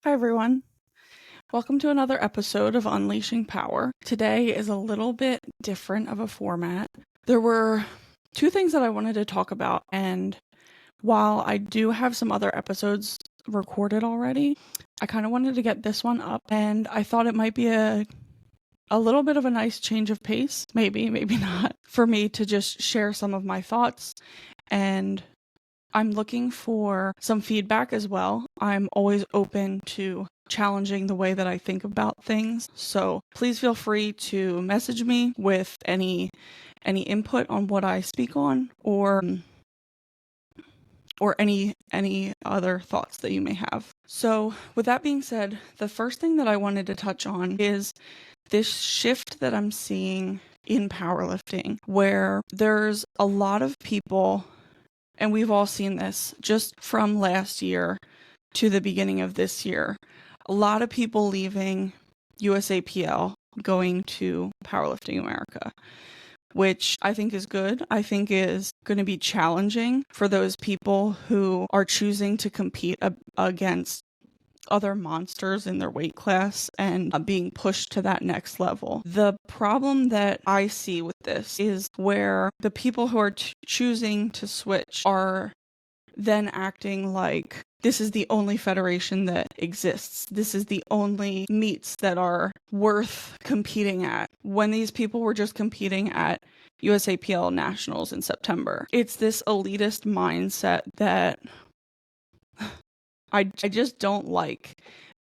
Hi, everyone. Welcome to another episode of Unleashing Power. Today is a little bit different of a format. There were two things that I wanted to talk about, and while I do have some other episodes recorded already, I kind of wanted to get this one up, and I thought it might be a little bit of a nice change of pace, maybe not, for me to just share some of my thoughts, and I'm looking for some feedback as well. I'm always open to challenging the way that I think about things. So please feel free to message me with any input on what I speak on or any other thoughts that you may have. So with that being said, the first thing that I wanted to touch on is this shift that I'm seeing in powerlifting, where there's a lot of people, and we've all seen this just from last year to the beginning of this year, a lot of people leaving USAPL going to Powerlifting America, which I think is good. I think is going to be challenging for those people who are choosing to compete against other monsters in their weight class and being pushed to that next level. The problem that I see with this is where the people who are choosing to switch are then acting like this is the only federation that exists. This is the only meets that are worth competing at, when these people were just competing at USAPL Nationals in September. It's this elitist mindset that I just don't like,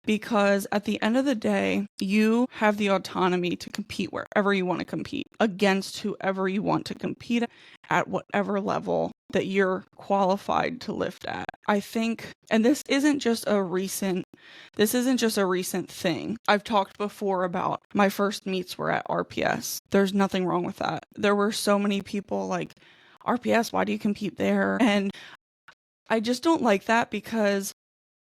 because at the end of the day, you have the autonomy to compete wherever you want to compete, against whoever you want to compete at whatever level that you're qualified to lift at. I think, and this isn't just a recent thing. I've talked before about my first meets were at RPS. There's nothing wrong with that. There were so many people like, RPS, why do you compete there? And I just don't like that, because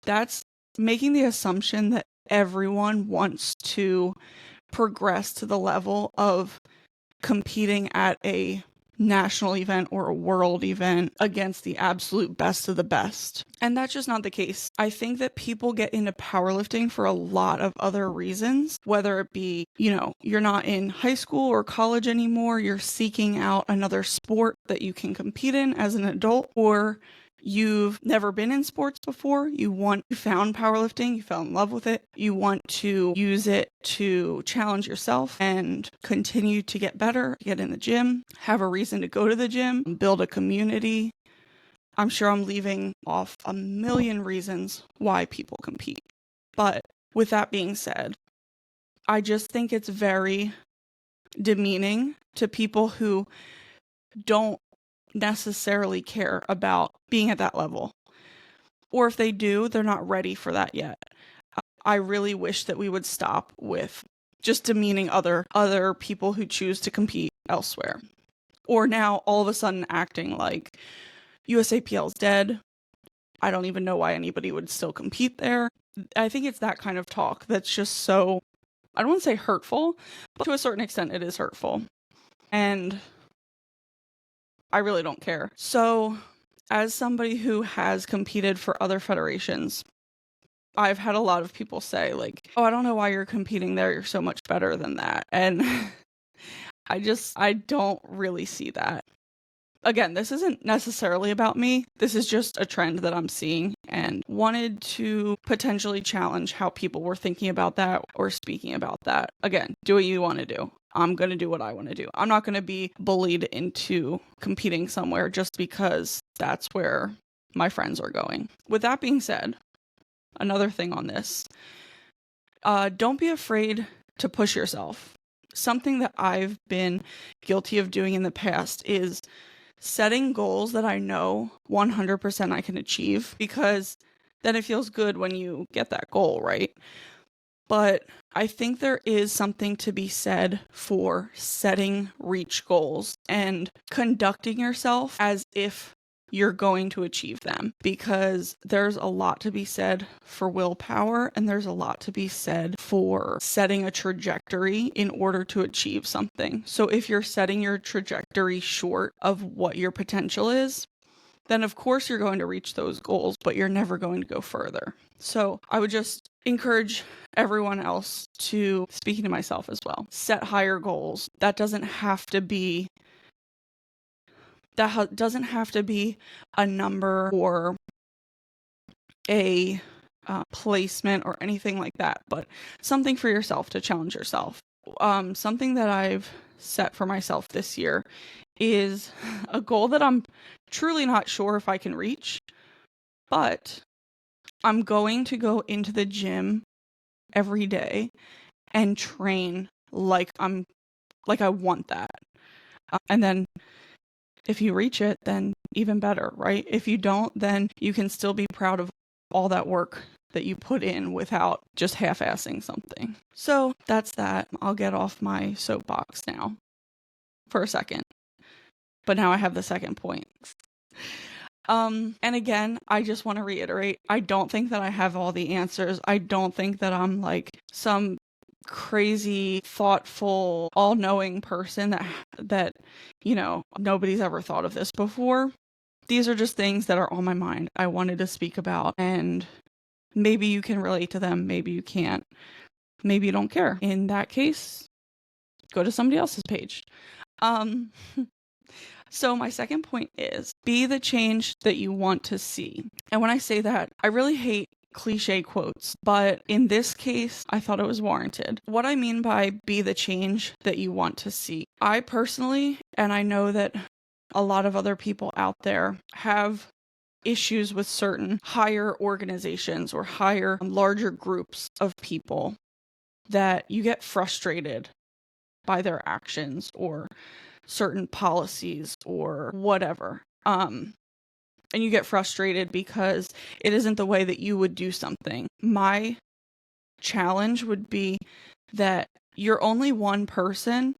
that's making the assumption that everyone wants to progress to the level of competing at a national event or a world event against the absolute best of the best. And that's just not the case. I think that people get into powerlifting for a lot of other reasons, whether it be, you're not in high school or college anymore, you're seeking out another sport that you can compete in as an adult, or you've never been in sports before, you found powerlifting, you fell in love with it, you want to use it to challenge yourself and continue to get better, get in the gym, have a reason to go to the gym, build a community. I'm sure I'm leaving off a million reasons why people compete. But with that being said, I just think it's very demeaning to people who don't necessarily care about being at that level. Or if they do, they're not ready for that yet. I really wish that we would stop with just demeaning other people who choose to compete elsewhere. Or now all of a sudden acting like USAPL is dead. I don't even know why anybody would still compete there. I think it's that kind of talk that's just so, I don't want to say hurtful, but to a certain extent it is hurtful. And I really don't care. So, as somebody who has competed for other federations, I've had a lot of people say, like, oh, I don't know why you're competing there. You're so much better than that. And I don't really see that. Again, this isn't necessarily about me. This is just a trend that I'm seeing, and wanted to potentially challenge how people were thinking about that or speaking about that. Again, do what you want to do. I'm going to do what I want to do. I'm not going to be bullied into competing somewhere just because that's where my friends are going. With that being said, another thing on this, don't be afraid to push yourself. Something that I've been guilty of doing in the past is setting goals that I know 100% I can achieve, because then it feels good when you get that goal, right? But I think there is something to be said for setting reach goals and conducting yourself as if you're going to achieve them, because there's a lot to be said for willpower, and there's a lot to be said for setting a trajectory in order to achieve something. So if you're setting your trajectory short of what your potential is, then of course you're going to reach those goals, but you're never going to go further. So I would just encourage everyone else to, speaking to myself as well, set higher goals. That doesn't have to be a number or a placement or anything like that, but something for yourself to challenge yourself. Something that I've set for myself this year is a goal that I'm truly not sure if I can reach, but I'm going to go into the gym every day and train like I want that. And then if you reach it, then even better, right? If you don't, then you can still be proud of all that work that you put in without just half-assing something. So that's that. I'll get off my soapbox now for a second. But now I have the second point. And again, I just want to reiterate, I don't think that I have all the answers. I don't think that I'm like some crazy, thoughtful, all-knowing person that nobody's ever thought of this before. These are just things that are on my mind I wanted to speak about, and maybe you can relate to them, maybe you can't. Maybe you don't care. In that case, go to somebody else's page. So my second point is, be the change that you want to see. And when I say that, I really hate cliche quotes, but in this case, I thought it was warranted. What I mean by be the change that you want to see, I personally, and I know that a lot of other people out there have issues with certain higher organizations or higher, larger groups of people, that you get frustrated by their actions or certain policies or whatever. And you get frustrated because it isn't the way that you would do something. My challenge would be that you're only one person,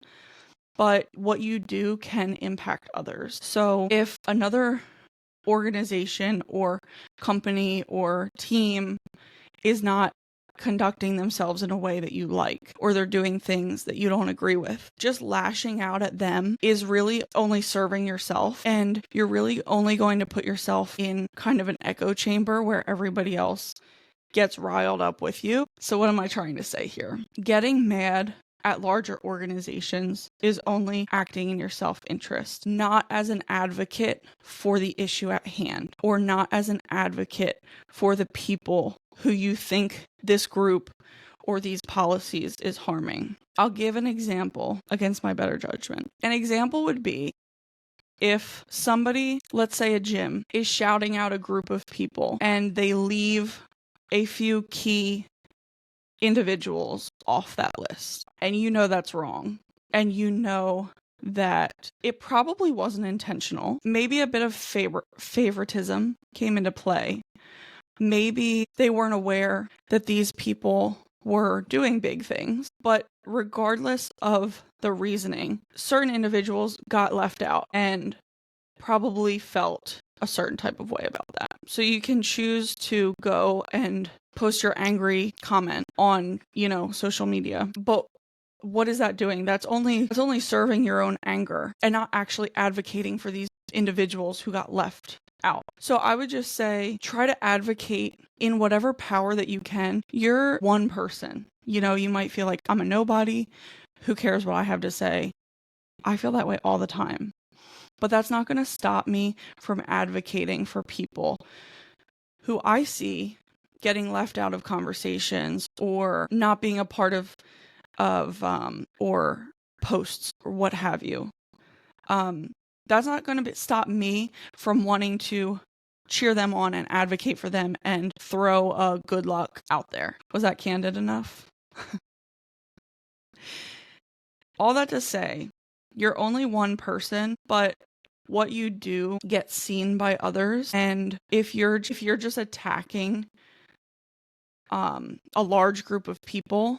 but what you do can impact others. So if another organization or company or team is not conducting themselves in a way that you like, or they're doing things that you don't agree with, just lashing out at them is really only serving yourself, and you're really only going to put yourself in kind of an echo chamber where everybody else gets riled up with you. So what am I trying to say here? Getting mad at larger organizations is only acting in your self-interest, not as an advocate for the issue at hand, or not as an advocate for the people who you think this group or these policies is harming. I'll give an example against my better judgment. An example would be if somebody, let's say a gym, is shouting out a group of people and they leave a few key individuals off that list, and you know that's wrong, and you know that it probably wasn't intentional. Maybe a bit of favoritism came into play. Maybe they weren't aware that these people were doing big things, but regardless of the reasoning, certain individuals got left out and probably felt a certain type of way about that. So you can choose to go and post your angry comment on, social media. But what is that doing? That's only serving your own anger and not actually advocating for these individuals who got left out. So I would just say, try to advocate in whatever power that you can. You're one person. You might feel like, I'm a nobody. Who cares what I have to say? I feel that way all the time. But that's not going to stop me from advocating for people who I see getting left out of conversations or not being a part of or posts or what have you. That's not going to stop me from wanting to cheer them on and advocate for them and throw a good luck out there. Was that candid enough? All that to say, you're only one person, but what you do gets seen by others. And if you're just attacking a large group of people,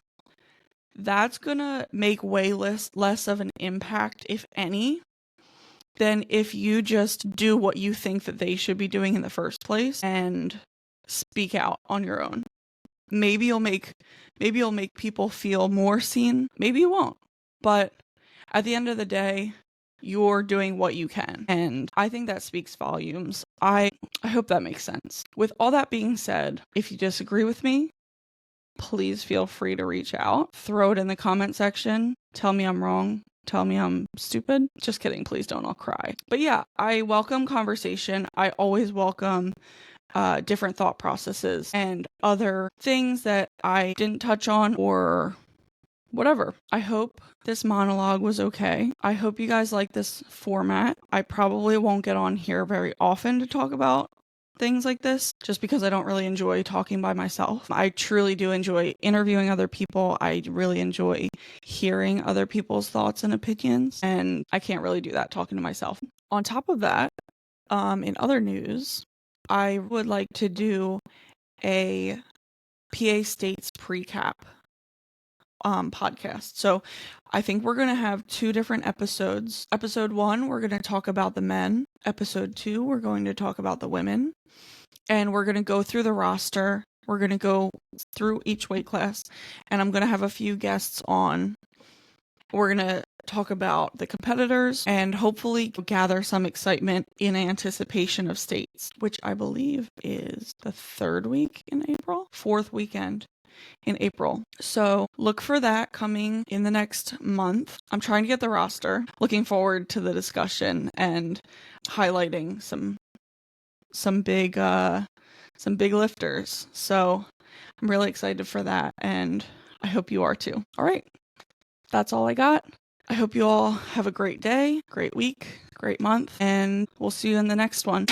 that's gonna make way less of an impact, if any, than if you just do what you think that they should be doing in the first place and speak out on your own. Maybe you'll make people feel more seen. Maybe you won't. But at the end of the day, you're doing what you can. And I think that speaks volumes. I hope that makes sense. With all that being said, if you disagree with me, please feel free to reach out. Throw it in the comment section. Tell me I'm wrong. Tell me I'm stupid. Just kidding. Please don't. I'll cry. But yeah, I welcome conversation. I always welcome different thought processes and other things that I didn't touch on or whatever. I hope this monologue was okay. I hope you guys like this format. I probably won't get on here very often to talk about things like this just because I don't really enjoy talking by myself. I truly do enjoy interviewing other people. I really enjoy hearing other people's thoughts and opinions, and I can't really do that talking to myself. On top of that, in other news, I would like to do a PA States pre-cap podcast. So I think we're going to have 2 different episodes. Episode 1, we're going to talk about the men. Episode 2, we're going to talk about the women. And we're going to go through the roster. We're going to go through each weight class. And I'm going to have a few guests on. We're going to talk about the competitors and hopefully gather some excitement in anticipation of states, which I believe is the 3rd week in April, 4th weekend in April. So look for that coming in the next month. I'm trying to get the roster. Looking forward to the discussion and highlighting some big lifters. So I'm really excited for that, and I hope you are too. All right. That's all I got. I hope you all have a great day, great week, great month, and we'll see you in the next one.